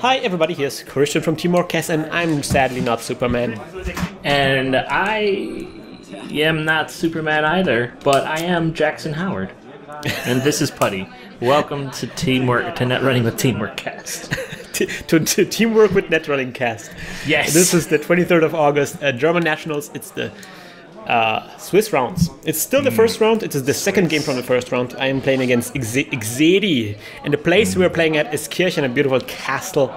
Hi everybody, here's Kirchen from Teamworkcast, and I'm sadly not Superman. And I am not Superman either, but I am Jackson Howard. And this is Putty. Welcome to Netrunning with Teamworkcast. to Teamwork with Netrunning Cast. Yes. This is the 23rd of August, German Nationals. It's the Swiss rounds. It's still the first round. It is the second game from the first round. I am playing against XSedi, and the place we are playing at is Kirchen, a beautiful castle.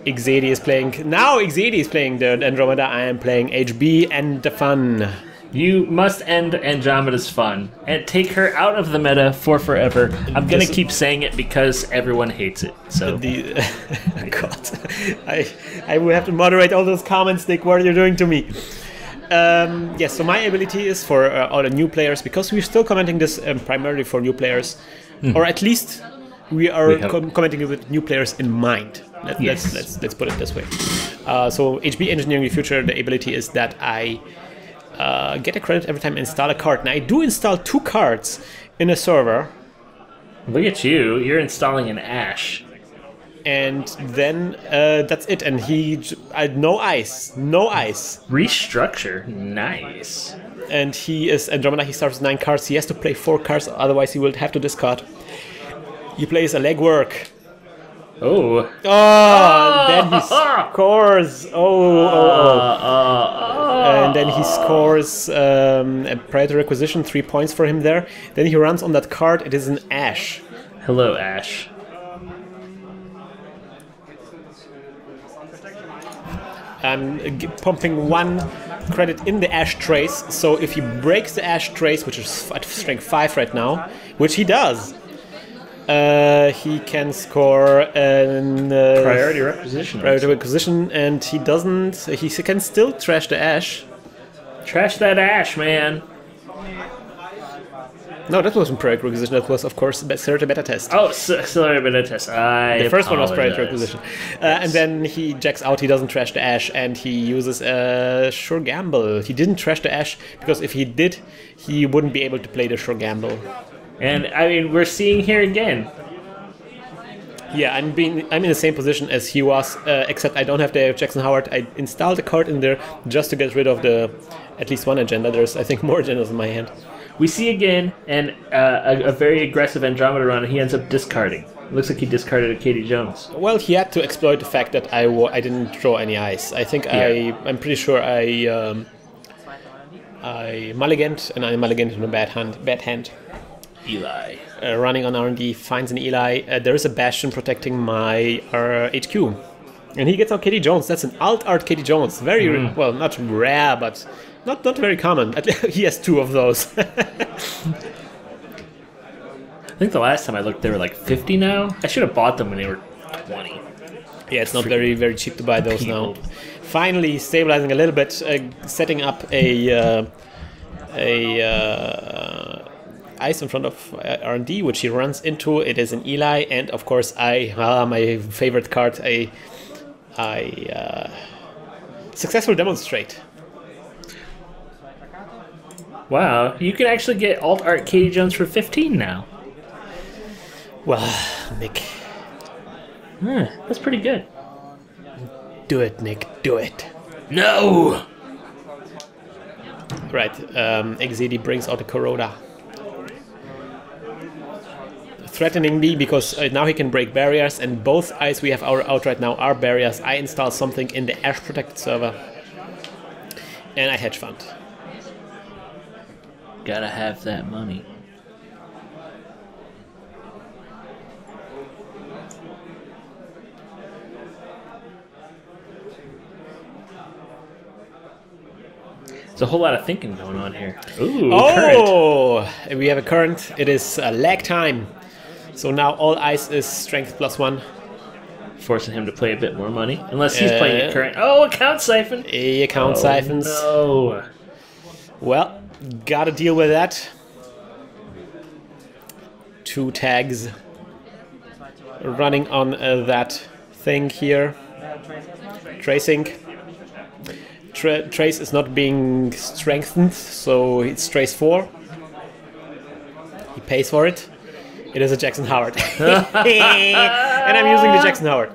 XSedi is playing. Now XSedi is playing the Andromeda. I am playing HB and the fun. You must end Andromeda's fun and take her out of the meta for forever. I'm gonna keep saying it because everyone hates it. So God, I will have to moderate all those comments, Nick. What are you doing to me? Yes, so my ability is for all the new players, because we're still commenting this primarily for new players, or at least we are commenting with new players in mind. Let's put it this way. So HB Engineering the Future, the ability is that I get a credit every time I install a card. Now I do install 2 cards in a server. Look at you! You're installing an Ash. And then that's it. And no ice. Restructure, nice. And he is Andromeda. He starts 9 cards. He has to play 4 cards, otherwise he will have to discard. He plays a legwork. Oh. Then he scores. And then he scores a Predator Acquisition, 3 points for him there. Then he runs on that card. It is an Ash. Hello, Ash. I'm pumping 1 credit in the Ash Trace, so if he breaks the Ash Trace, which is at strength 5 right now, which he does, he can score an priority requisition. And he doesn't. He can still trash the Ash. Trash that Ash, man. No, that wasn't priority requisition. That was, of course, Accelerator Beta Test. Oh, Accelerator Beta Test. The first one was priority requisition. And then he jacks out. He doesn't trash the Ash, and he uses a Sure Gamble. He didn't trash the Ash, because if he did, he wouldn't be able to play the Sure Gamble. And I mean, we're seeing here again. Yeah, I'm in the same position as he was, except I don't have the Jackson Howard. I installed a card in there just to get rid of at least one agenda. There's, I think, more agendas in my hand. We see again a very aggressive Andromeda run, and he ends up discarding. It looks like he discarded a Katie Jones. Well, he had to exploit the fact that I didn't draw any ice. I think I'm pretty sure I mulliganed, and I mulliganed in a bad hand. Eli. Running on R&D, finds an Eli. There is a Bastion protecting my HQ. And he gets out Katie Jones. That's an alt-art Katie Jones. Very, well, not rare, but not very common. He has 2 of those. I think the last time I looked, they were like 50 now. I should have bought them when they were 20. Yeah, it's not very cheap to buy those now. Finally, stabilizing a little bit, setting up a ice in front of R&D, which he runs into. It is an Eli, and of course my favorite card, I successful demonstrate. Wow, you can actually get alt art Katie Jones for 15 now. Well, Nick, that's pretty good. Do it, Nick, do it. No. Right, XSedi brings out a Corona. Threatening me, because now he can break barriers, and both eyes we have out right now are barriers. I install something in the Ash protected server, and I hedge fund. Gotta have that money. There's a whole lot of thinking going on here. Ooh, current. We have a current. It is lag time. So now all ice is strength +1. Forcing him to play a bit more money. Unless he's playing a current. Oh, account siphon! Account siphons. No. Well, gotta deal with that. 2 tags running on that thing here. Tracing. Trace is not being strengthened, so it's Trace 4. He pays for it. It is a Jackson Howard. And I'm using the Jackson Howard.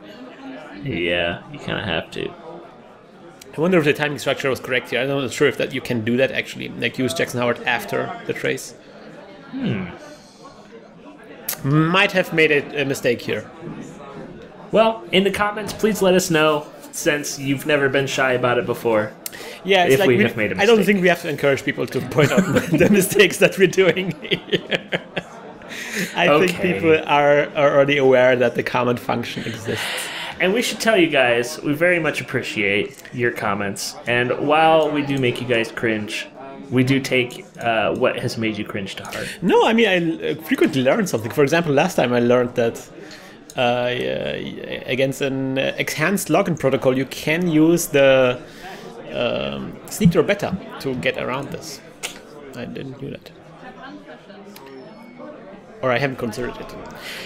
Yeah, you kind of have to. I wonder if the timing structure was correct here. I'm not sure if that you can do that actually, like use Jackson Howard after the trace. Might have made a mistake here. Well, in the comments, please let us know, since you've never been shy about it before. Yeah, it's if like we have made a mistake. I don't think we have to encourage people to point out the mistakes that we're doing here. I think people are already aware that the comment function exists. And we should tell you guys, we very much appreciate your comments. And while we do make you guys cringe, we do take what has made you cringe to heart. No, I mean, I frequently learn something. For example, last time I learned that against an enhanced login protocol, you can use the sneak door beta to get around this. I didn't do that. Or I haven't considered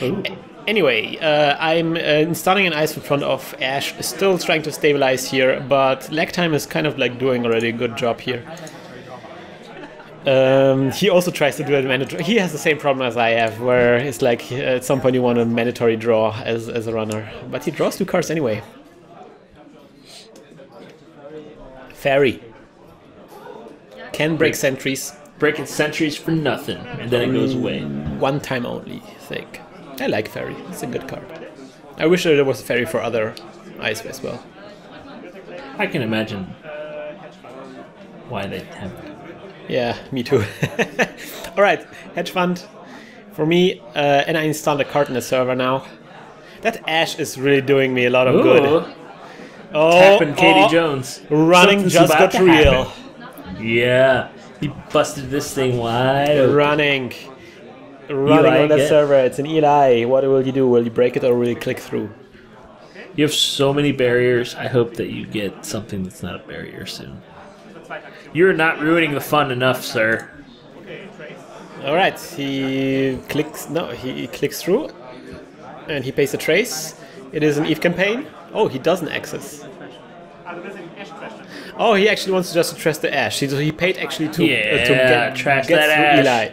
it. Anyway, I'm installing an ice in front of Ash, still trying to stabilize here, but lag time is kind of like doing already a good job here. He also tries to do a mandatory. He has the same problem as I have, where it's like at some point you want a mandatory draw as a runner, but he draws 2 cards anyway. Fairy can break sentries. Breaking sentries for nothing, and then it goes away. One time only, I think. I like Fairy. It's a good card. I wish there was a Fairy for other ice as well. I can imagine why they have it. Yeah, me too. Alright, hedge fund for me, and I installed a card in the server now. That Ash is really doing me a lot of good. Tapping Katie Jones. Running Something's just got real. Happen. Yeah, he busted this thing wide open. Running Eli on the server. It's an Eli. What will you do? Will you break it or will you click through? You have so many barriers. I hope that you get something that's not a barrier soon. You're not ruining the fun enough, sir. Alright, he clicks through and he pays a trace. It is an Eve campaign. Oh, he doesn't access. Oh, he actually wants to just trash the Ash. So he paid actually to get trash through that Eli.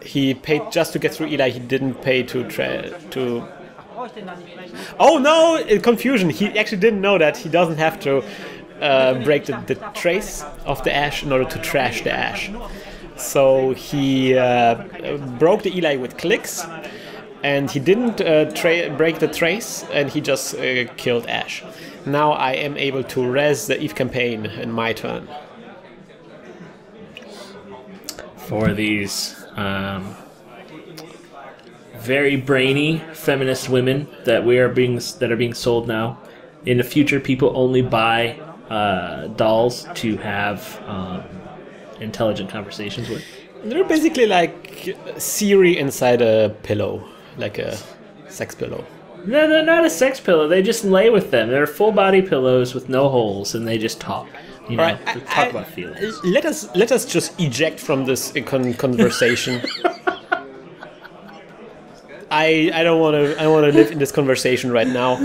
He paid just to get through Eli. He didn't pay to. Oh no! Confusion. He actually didn't know that he doesn't have to break the trace of the Ash in order to trash the Ash. So he broke the Eli with clicks, and he didn't break the trace, and he just killed Ash. Now I am able to res the Eve campaign in my turn. For these very brainy feminist women that are being sold now. In the future, people only buy dolls to have intelligent conversations with. They're basically like Siri inside a pillow, like a sex pillow. No, they're not a sex pillow. They just lay with them. They're full body pillows with no holes, and they just talk. You know, right, talk about feelings. Let us just eject from this conversation. I don't want to live in this conversation right now.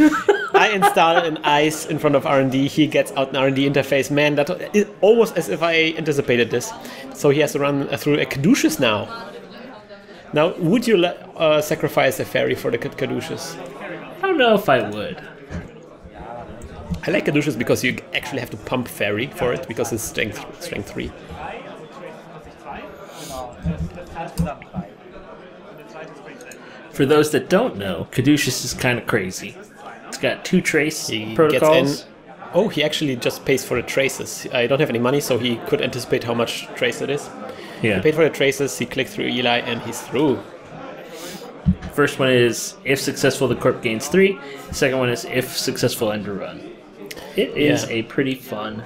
I installed an ice in front of R&D. He gets out an R&D interface. Man, that is almost as if I anticipated this. So he has to run through a Caduceus now. Now, would you sacrifice a fairy for the Caduceus? I don't know if I would. I like Caduceus because you actually have to pump fairy for it because it's strength 3. For those that don't know, Caduceus is kind of crazy. It's got 2 trace protocols. Oh, he actually just pays for the traces. I don't have any money, so he could anticipate how much trace it is. Yeah. He paid for the traces, he clicked through Eli, and he's through. First one is, if successful, the corp gains 3. Second one is, if successful, end a run. It is a pretty fun.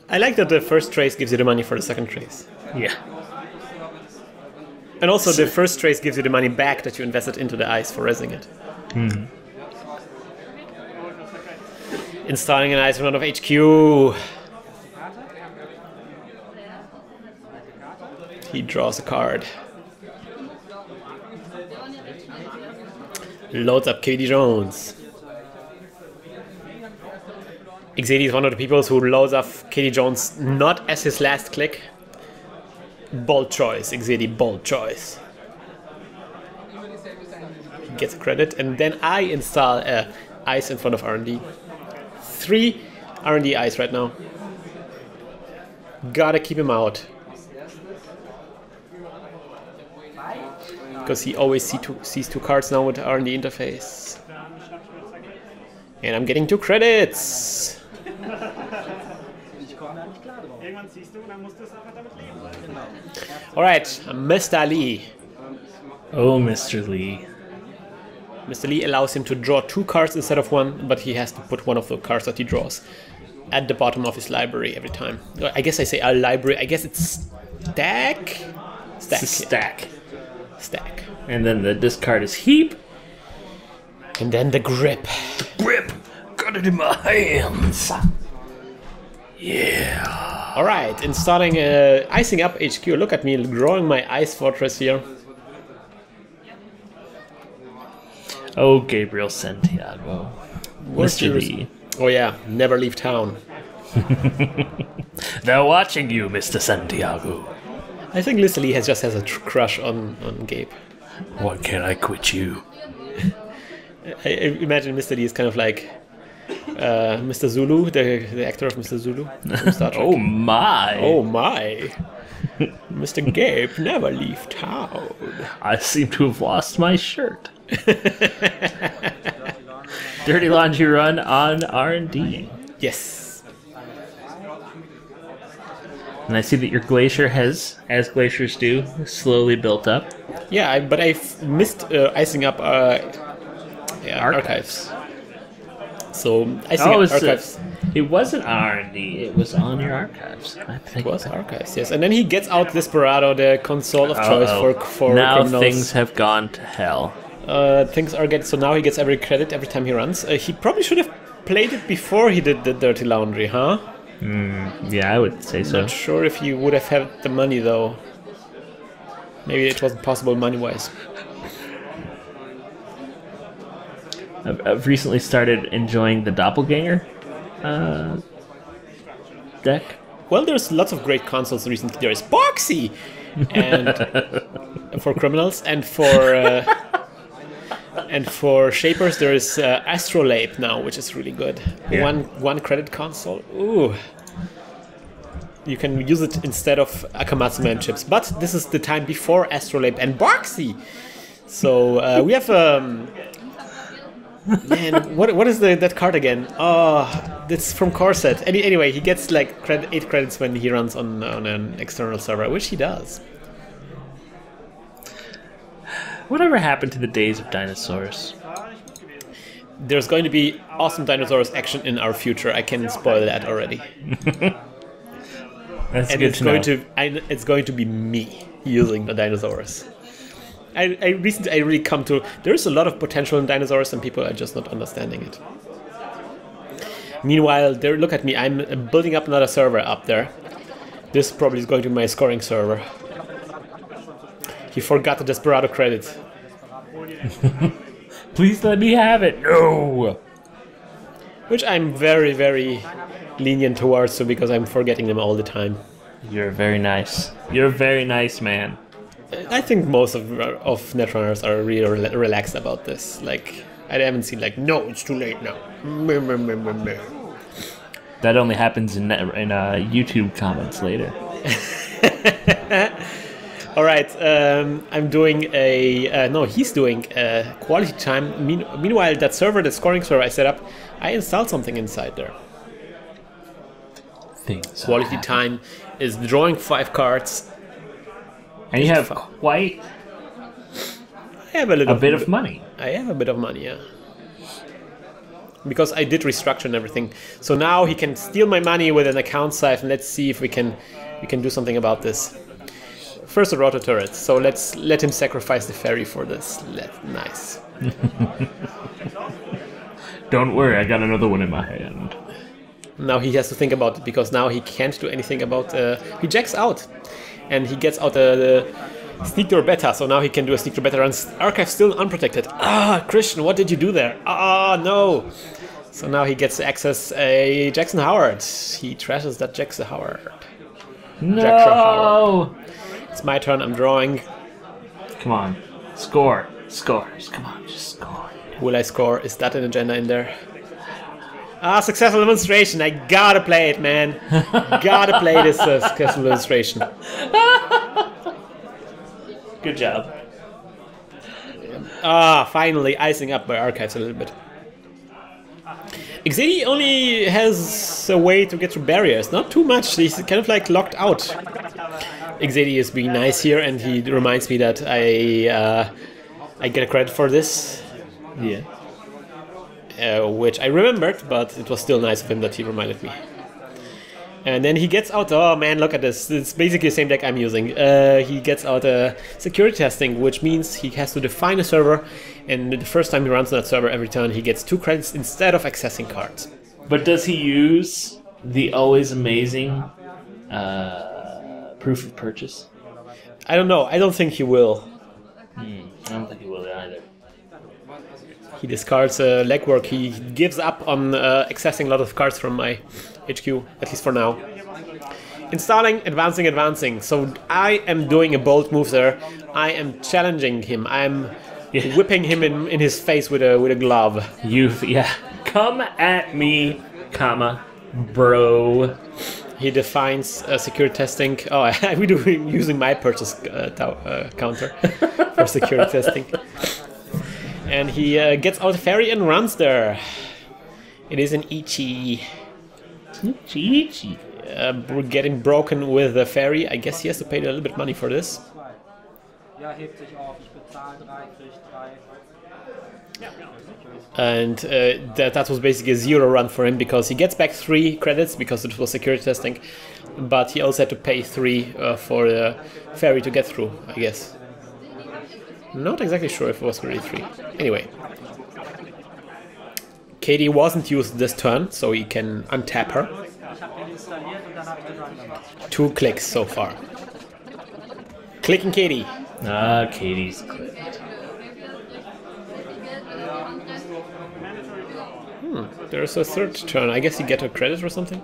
I like that the first trace gives you the money for the second trace. Yeah. And also the first trace gives you the money back that you invested into the ice for resing it. Mm-hmm. Installing an ice in front of HQ. He draws a card. Loads up Katie Jones. XSedi is one of the people who loads up Katie Jones not as his last click, Bold choice, XSedi, bold choice. He gets credit, and then I install ice in front of R&D. 3 R&D ice right now. Gotta keep him out. Because he always sees 2 cards now with the R&D interface. And I'm getting 2 credits! Alright, Mr. Lee. Oh, Mr. Lee. Mr. Lee allows him to draw 2 cards instead of 1, but he has to put one of the cards that he draws at the bottom of his library every time. I guess I say our library, I guess it's stack? Stack. Stack. Stack. And then the discard is heap. And then the grip. The grip! Got it in my hands! Yeah! Alright, installing Icing Up HQ. Look at me growing my ice fortress here. Oh, Gabriel Santiago. Mr. Lee. Oh yeah, never leave town. They're watching you, Mr. Santiago. I think Mr. Lee just has a crush on Gabe. Why can't I quit you? I imagine Mr. Lee is kind of like Mr. Zulu, the actor of Mr. Zulu from Star Trek. Oh my! Oh my! Mr. Gabe, never leave town. I seem to have lost my shirt. Dirty laundry run on R&D. Yes. And I see that your glacier has, as glaciers do, slowly built up. Yeah, but I missed icing up archives. So icing up archives. It wasn't R&D. It was on your archives. I think it was archives. Yes, and then he gets out Desperado, the console of choice for now criminals. Things have gone to hell. Things are getting so now he gets every credit every time he runs. He probably should have played it before he did the dirty laundry, huh? Yeah, I would say so. Not sure if he would have had the money though. Maybe it wasn't possible money-wise. I've recently started enjoying the Doppelganger deck. Well, there's lots of great consoles recently. There is Boxy, and for criminals, and for shapers there is Astrolabe now, which is really good. Yeah. One credit console. Ooh. You can use it instead of Akamatsu Man chips, but this is the time before Astrolabe and Boxy. So we have man, what is that card again? Oh, it's from Corset. Anyway, he gets like 8 credits when he runs on an external server, which he does. Whatever happened to the days of dinosaurs? There's going to be awesome dinosaurs action in our future. I can spoil that already. That's and good it's to going know. it's going to be me using the dinosaurs. I really come to there's a lot of potential in dinosaurs and people are just not understanding it. Meanwhile, look at me, I'm building up another server up there. This probably is going to be my scoring server. He forgot the Desperado credit. Please let me have it. No. Which I'm very, very lenient towards, so because I'm forgetting them all the time. You're very nice. You're a very nice man. I think most of Netrunners are really relaxed about this. Like, I haven't seen like, no, it's too late now. That only happens in YouTube comments later. All right, I'm doing he's doing quality time. Meanwhile, that server, the scoring server I set up, I installed something inside there. Things quality time is drawing 5 cards. And you have quite a bit of money. I have a bit of money, yeah. Because I did restructure and everything. So now he can steal my money with an account site, and let's see if we can do something about this. First a rotor turret, so let's let him sacrifice the ferry for this. Nice. Don't worry, I got another one in my hand. Now he has to think about it, because now he can't do anything about... he jacks out, and he gets out the sneak door beta, so now he can do a sneak door beta run. Archive still unprotected. Ah, Krystian, what did you do there? Ah, no! So now he gets to access a Jackson Howard. He trashes that Jackson Howard. No! It's my turn. I'm drawing. Come on. Score. Scores. Come on, just score. Will I score? Is that an agenda in there? Ah, successful demonstration. I gotta play it, man. Gotta play this successful demonstration. Good job. Ah, finally icing up my archives a little bit. XSedi only has a way to get through barriers, not too much. He's kind of like locked out. XSedi is being nice here, and he reminds me that I get a credit for this. Yeah. Which I remembered, but it was still nice of him that he reminded me. And then he gets out, oh man, look at this. It's basically the same deck I'm using. He gets out a security testing, which means he has to define a server, and the first time he runs on that server every turn, he gets 2 credits instead of accessing cards. But does he use the always amazing proof of purchase? I don't know. I don't think he will. I don't think he will either. He discards legwork. He gives up on accessing a lot of cards from my HQ, at least for now. Installing, advancing, advancing. So I am doing a bold move there. I am challenging him. I'm whipping him in his face with a glove. Come at me, comma, bro. He defines security testing. Oh, I'm using my purchase counter for security testing. And he gets out a ferry and runs there. It is an Ichi. Ichi. We're getting broken with the ferry. I guess he has to pay a little bit of money for this. And that was basically a 0 run for him because he gets back 3 credits because it was security testing. But he also had to pay 3 for the ferry to get through, I guess. Not exactly sure if it was really 3. Anyway. Katie wasn't used this turn, so he can untap her. 2 clicks so far. Clicking Katie. Ah, Katie's clicked. There's a 3rd turn. I guess you get a credit or something.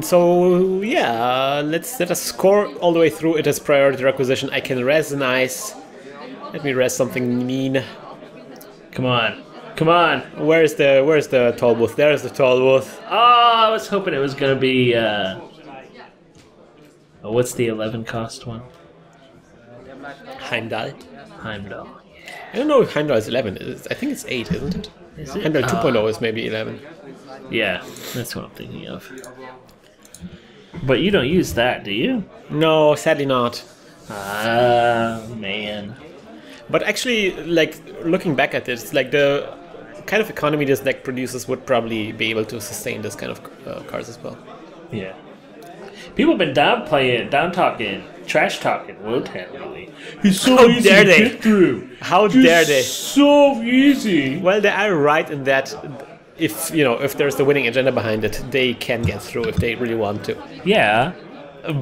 So yeah, let us score all the way through. It is priority requisition. I can res nice. Let me res something mean. Come on, come on. Where's the toll booth? There's the toll booth. Oh, I was hoping it was gonna be. What's the 11 cost one? Heimdall. Heimdall. I don't know if Heimdall is 11. I think it's 8, isn't it? Is it? Heimdall 2.0 is maybe 11. Yeah, that's what I'm thinking of. But you don't use that, do you? No, sadly not. Ah, man. But actually, like, looking back at this, like, the kind of economy this deck produces would probably be able to sustain this kind of cards as well. Yeah. People have been down-talking, trash-talking Wotan lately. He's so easy to get through. How dare they? So easy. Well, they are right in that if there's the winning agenda behind it, they can get through if they really want to. Yeah.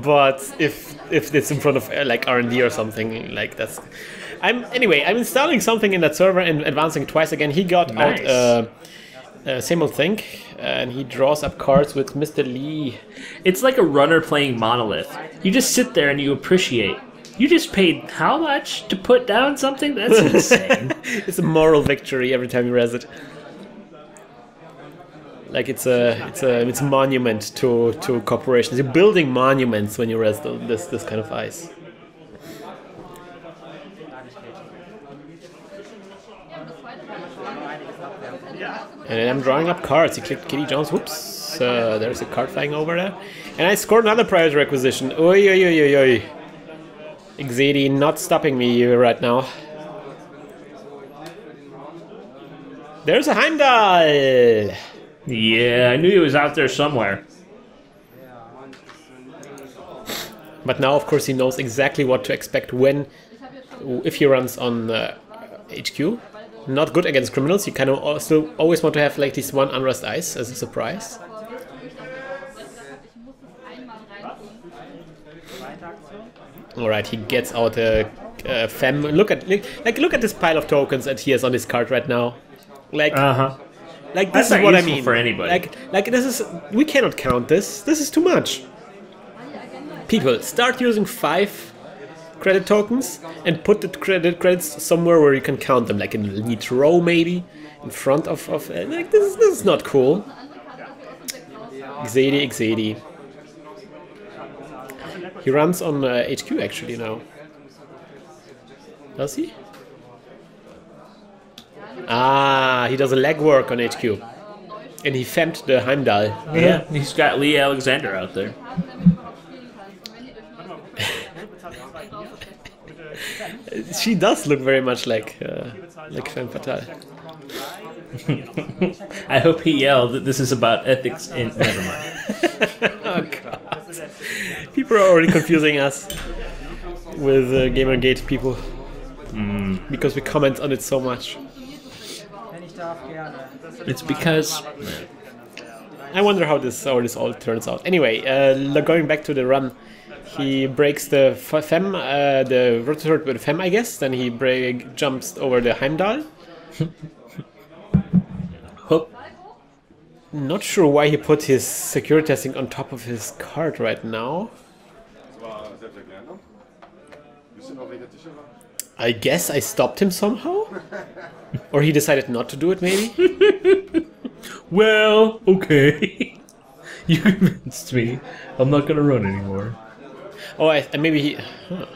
But if it's in front of like R&D or something, like that's... I'm installing something in that server and advancing twice again. He got out same old thing, and he draws up cards with Mr. Lee. It's like a runner playing Monolith. You just sit there and you appreciate. You just paid how much to put down something? That's insane. It's a moral victory every time you res it. Like it's a monument to corporations. You're building monuments when you res this kind of ice. And I'm drawing up cards. He clicked Kitty Jones. Whoops. There's a card flying over there. And I scored another priority requisition. Oi, oi, oi, oi, oi. XSedi not stopping me right now. There's a Heimdall! Yeah, I knew he was out there somewhere. But now, of course, he knows exactly what to expect if he runs on HQ. Not good against criminals. You kind of still always want to have like this one unrest ice as a surprise. All right, he gets out a fem. Look at this pile of tokens that he has on his card right now. Like, like this is what I mean. For anybody. Like this is, we cannot count this. This is too much. People, start using 5 credit tokens and put the credits somewhere where you can count them, like in the lead row maybe, in front of like this is not cool. XSedi. He runs on HQ actually now. Does he? Ah, he does a legwork on HQ. And he femmed the Heimdall. Yeah, he's got Lee Alexander out there. She does look very much like Femme Fatale. I hope he yelled that this is about ethics in... Never mind. Oh god. People are already confusing us with Gamergate people. Because we comment on it so much. It's because... I wonder how this all turns out. Anyway, going back to the run, he breaks the Femme, the rotor with Femme, I guess. Then he jumps over the Heimdall. Hook. Not sure why he put his security testing on top of his card right now. I guess I stopped him somehow? Or he decided not to do it, maybe? Well, okay. You convinced me. I'm not gonna run anymore. Oh, maybe he... Huh.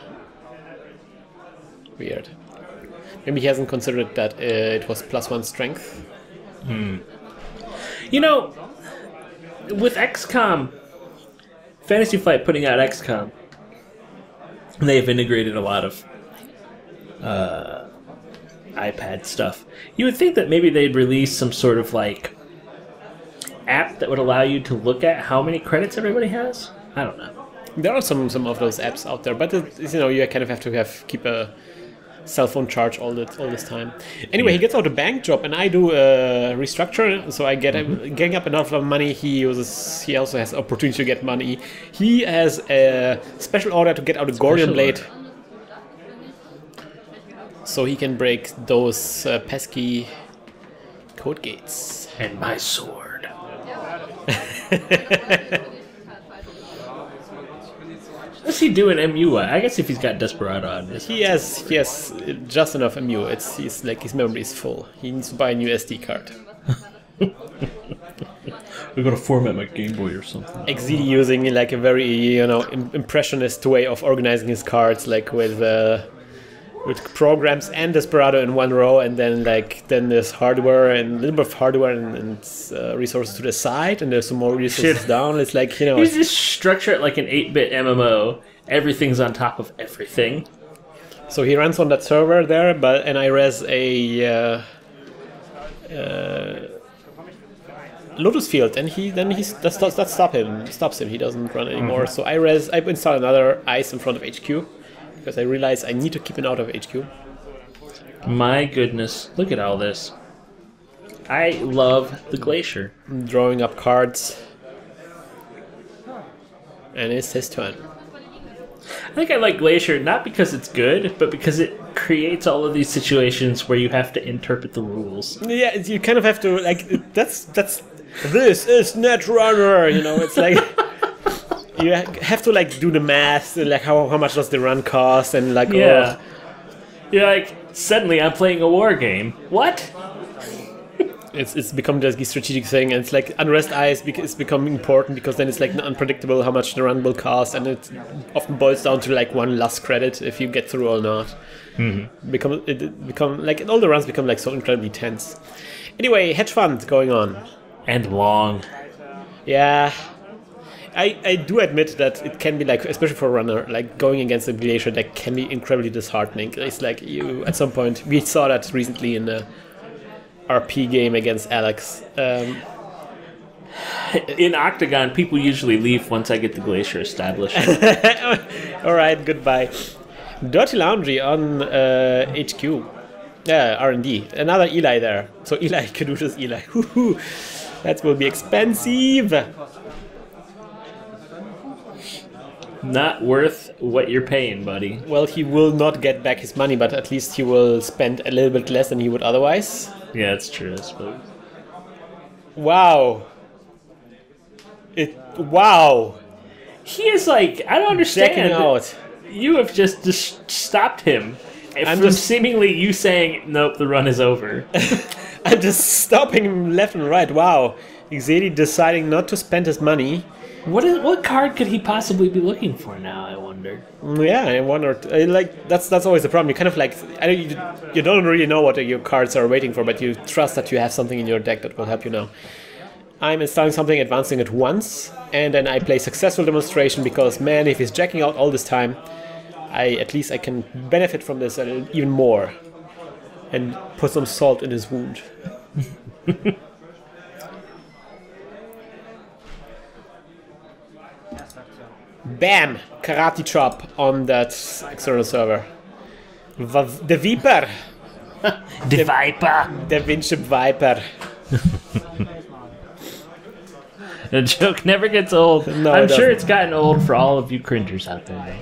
Weird. Maybe he hasn't considered that it was +1 strength. You know, with XCOM, Fantasy Flight putting out XCOM, they've integrated a lot of iPad stuff. You would think that maybe they'd release some sort of like app that would allow you to look at how many credits everybody has. I don't know. There are some of those apps out there, but you kind of have to keep a cell phone charge all this time. Anyway, he gets out a bank job, and I do a restructure, so I get getting up enough of money. He also has opportunity to get money. He has a special order to get out a Gordian blade, so he can break those pesky code gates. And my sword. What's he do in MU? I guess if he's got Desperado on this. He has just enough MU. He's like his memory is full. He needs to buy a new SD card. We're gonna format my Game Boy or something. XSedi using like a very impressionist way of organizing his cards, like with programs and Desperado in one row, and then there's hardware and a little bit of hardware and resources to the side, and there's some more resources down. It's like you just structure it like an 8-bit MMO. Everything's on top of everything. So he runs on that server there, and I res a Lotus Field, and that stops him. He doesn't run anymore. So I install another ice in front of HQ. Because I realize I need to keep it out of HQ. My goodness, look at all this. I love the Glacier. I'm drawing up cards. And it's his turn. I think I like Glacier not because it's good, but because it creates all of these situations where you have to interpret the rules. Yeah, you kind of have to, this is Netrunner, it's like... You have to do the math, like how much does the run cost, and yeah. You're like, suddenly I'm playing a war game. What? It's become the strategic thing, and it's like unrest ice is becoming important because then it's like unpredictable how much the run will cost, and it often boils down to like one last credit if you get through or not. All the runs become so incredibly tense. Anyway, hedge fund going on. And long. Yeah. I do admit that it can be especially for a runner, going against a Glacier, that can be incredibly disheartening. It's like at some point, we saw that recently in the RP game against Alex. In Octagon, people usually leave once I get the Glacier established. Alright, goodbye. Dirty Laundry on HQ. Yeah, R&D. Another Eli there. So Eli, Caduceus Eli. That will be expensive. Not worth what you're paying, buddy. Well, he will not get back his money, but at least he will spend a little bit less than he would otherwise. Yeah, that's true, I suppose. Wow. Wow. He is like, I don't understand. Checking out. You have just stopped him. I'm from just- seemingly you saying, nope, the run is over. I'm just stopping him left and right. Wow. XSedi deciding not to spend his money. What card could he possibly be looking for now, I wonder? Yeah, I wonder. Like that's always the problem. You kind of like you don't really know what your cards are waiting for, but you trust that you have something in your deck that will help you now. I'm installing something, advancing it once, and then I play successful demonstration because man, if he's jacking out all this time, at least I can benefit from this even more, and put some salt in his wound. Bam! Karate chop on that external server. The Viper! The Viper! Der Winship Viper. The joke never gets old. No, I'm it sure doesn't. it's gotten old for all of you cringers out there.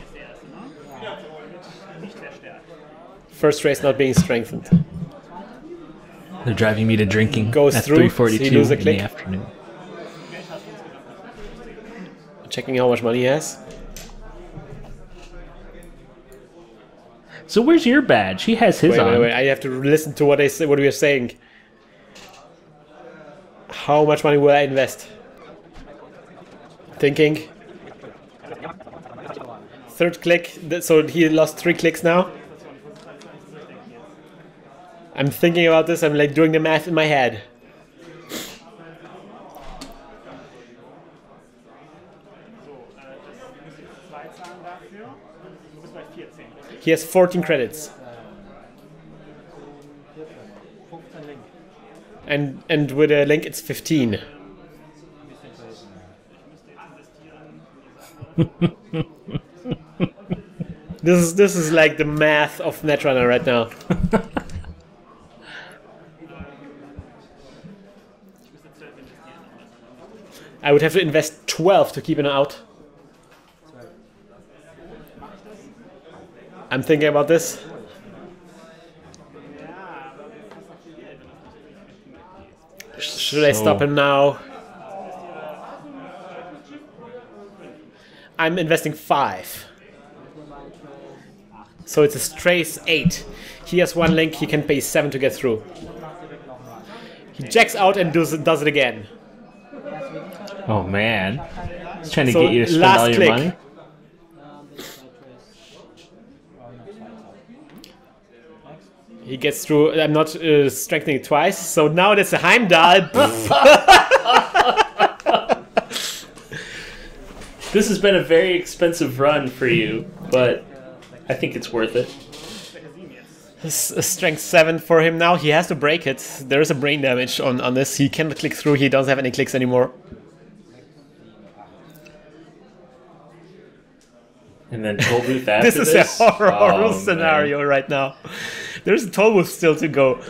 First race not being strengthened. They're driving me to drinking Goes at through, 3:42 so you lose a in click. the afternoon. Checking how much money he has. So where's your badge? He has his on. Wait. I have to listen to what they say, what we are saying. How much money will I invest? Thinking. Third click. So he lost 3 clicks now. I'm thinking about this. I'm like doing the math in my head. He has 14 credits. And with a link it's 15. This is like the math of Netrunner right now. I would have to invest 12 to keep him out. I'm thinking about this. Should I stop him now? I'm investing 5. So it's a straight 8. He has 1 link, he can pay 7 to get through. He jacks out and does it again. Oh man. He's trying to So get you to spend last all your click. money. He gets through. I'm not strengthening it twice. So now that's a Heimdall. This has been a very expensive run for you, but I think it's worth it. Strength 7 for him now. He has to break it. There is a brain damage on this. He cannot click through. He doesn't have any clicks anymore. And then toll booth after This is this. a horror Oh, scenario man. right now. There's a toll booth still to go.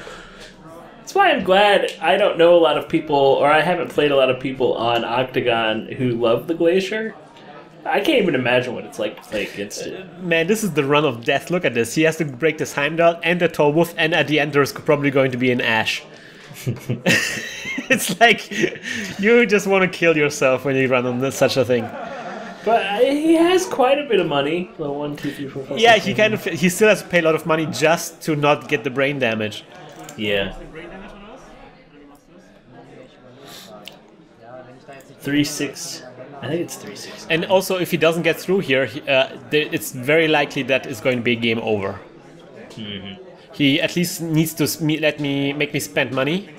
That's why I'm glad I don't know a lot of people, or I haven't played a lot of people on Octagon who love the Glacier. I can't even imagine what it's like to play against it. Man, this is the run of death. Look at this. He has to break this Heimdall and the toll booth, and at the end there's probably going to be an Ash. It's like you just want to kill yourself when you run on such a thing. But he has quite a bit of money. Well, 1, 2, 3, 4, 5, Yeah, 6, he 7. he still has to pay a lot of money just to not get the brain damage. Yeah. 3-6. I think it's 3-6. And also, if he doesn't get through here, it's very likely that it's going to be game over. Mm-hmm. He at least needs to make me spend money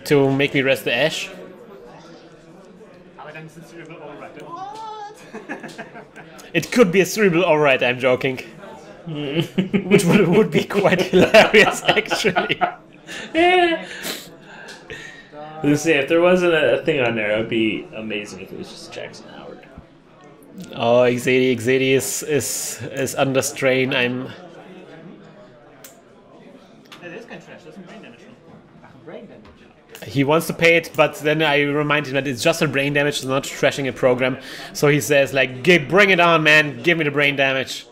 to make me rest the Ash. It could be a cerebral override, I'm joking. Which would be quite hilarious, actually. Yeah. Let's see, if there wasn't a thing on there, it would be amazing if it was just Jackson Howard. Oh, XSedi is under strain. I'm. He wants to pay it, but then I remind him that it's just a brain damage, it's not trashing a program. So he says, like, bring it on, man, give me the brain damage.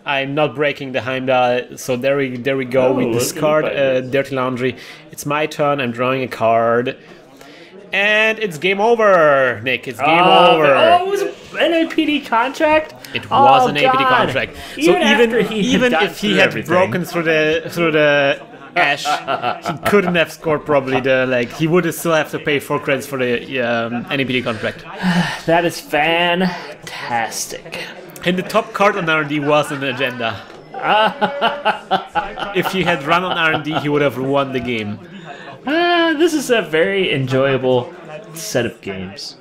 I'm not breaking the Heimdall, so there we go. Oh, We look at discard the Dirty Laundry. It's my turn, I'm drawing a card. And it's game over, Nick. It's game over. Oh, it was an APD contract? It was an APD God. contract. So Even if he had broken through the ash, he couldn't have scored probably he would still have to pay 4 credits for the NAPD contract. That is fantastic. And the top card on R&D was an agenda. If he had run on R&D, he would have won the game. This is a very enjoyable set of games.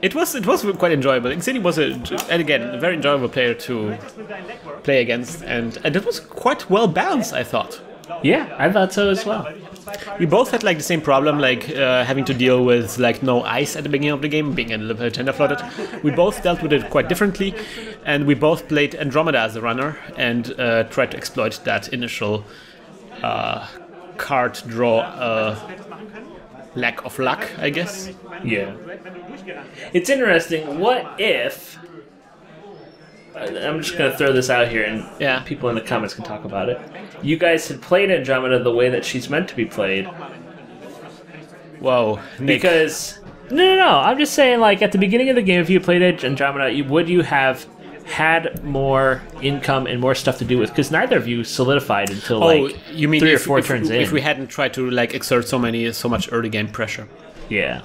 It was quite enjoyable. XSedi was and again a very enjoyable player to play against, and it was quite well balanced, I thought. Yeah, I thought so as well. We both had the same problem, having to deal with no ice at the beginning of the game, being a little bit agenda flooded. We both dealt with it quite differently, and we both played Andromeda as a runner and tried to exploit that initial card draw lack of luck, I guess. Yeah. It's interesting. What if... I'm just going to throw this out here, and people in the comments can talk about it. You guys had played Andromeda the way that she's meant to be played. Whoa, Nick. Because... No. I'm just saying, at the beginning of the game, if you played Andromeda, would you have had more income and more stuff to do with? Because neither of you solidified until, you mean 3 or 4 turns in. If we hadn't tried to, exert so much early game pressure. Yeah.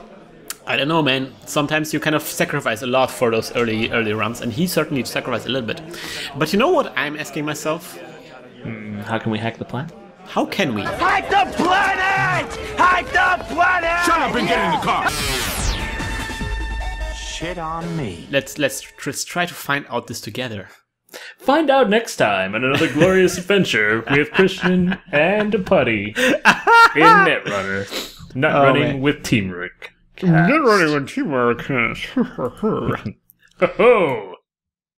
I don't know, man. Sometimes you kind of sacrifice a lot for those early runs, and he certainly sacrificed a little bit. But you know what I'm asking myself? How can we hack the plan? How can we? Hack the planet! Hack the planet! Shut up and get in the car! Shit on me. Let's try to find out this together. Find out next time on another glorious adventure with Krystian and Putty in Netrunner. Not running with Teamwork. Not running with Teamwork. Oh,